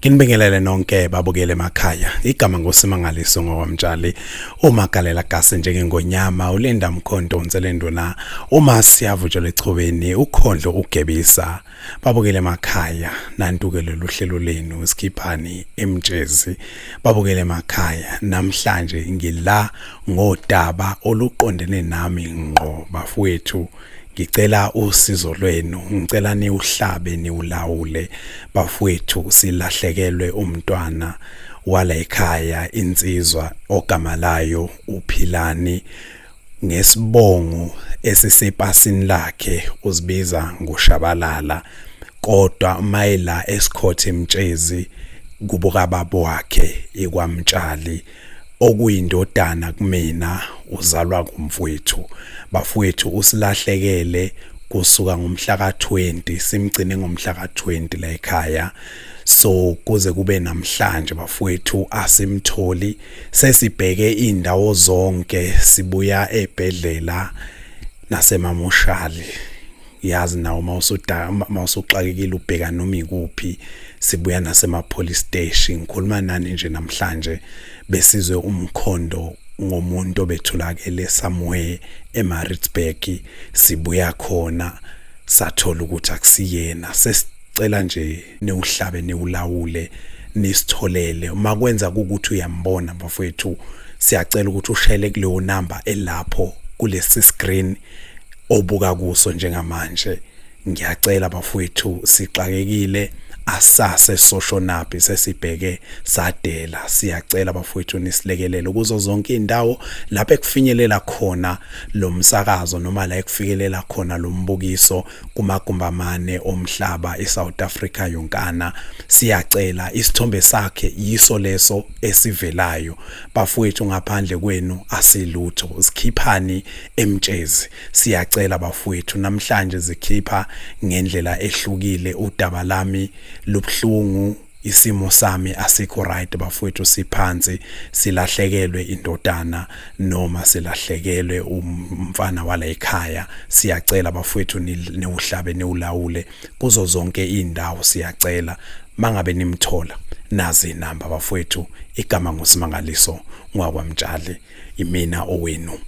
Kinibingelele nonke babukele emakhaya. Igama ngoSimangaliso ngokwamtshali. Uma galela gase njengengonyama ulinda mkhonto unselenduna. Uma siyavutshelwa echobeni ukhondlo ugebisa. Babukele emakhaya nantukele luhlelo lenu Sikhiphani Emtshezi. Babukele emakhaya namhlanje ngila ngodaba oluqondene nami ngqo bafowethu. Ngicela usizo lwenu, ngicela niuhlabe niulawule bafowethu silahlekelwe umntwana wala ekhaya insizwa ogama layo uPhilani ngesibongo esisepasini lakhe uzibiza ngoShabalala kodwa mayela eSikhothe Emtshezi kubuka babo wakhe ekwamtshali okuyindodana kumina uzalwa kumfowethu bafowethu usilahlekele kusuka ngomhla ka20 simgcine ngomhla ka20 la ekhaya so kuze kube namhlanje bafowethu asimtholi sesibheke indawo zonke sibuya ebhedlela nasemamoshali yazi nawo mawusuxakekile ubheka noma ikuphi sibuya nasema police station ngikhuluma nani nje namhlanje besizwe umkhondo ngomuntu obethulakele somewhere eMaritzburg sibuya khona sathola ukuthi akusiyena sesicela nje neuhlabe neulawule nisitholele uma kwenza ukuthi uyambona bafowethu siyacela ukuthi ushayele kuleyo number elapho kulesi screen obuka kuso njengamanje ngiyacela bafowethu sixakekile asase social napi sesibheke sadela siyacela bafowethu nisilekelele kuzo zonke indawo lapho ekufinyelela khona lo msakazo noma la ekufikelela khona lo mbukiso kumagumbamane omhlaba eSouth Africa yonkana siyacela isithombe sakhe yiso leso esivelayo bafowethu ngaphandle kwenu asilutho Sikhiphani Emtshezi siyacela bafowethu namhlanje zikhipha ngendlela ehlukile udaba lami lubhlungu isimo sami asikho right bafowethu siphansi silahlekelwe indodana noma silahlekelwe umfana wala ekhaya siyacela bafowethu neuhlabe neulawule kuzo zonke indawo siyacela mangabe nimthola nazi inamba bafowethu igama ngoSimangaliso ngwakwamtshali imina owenu.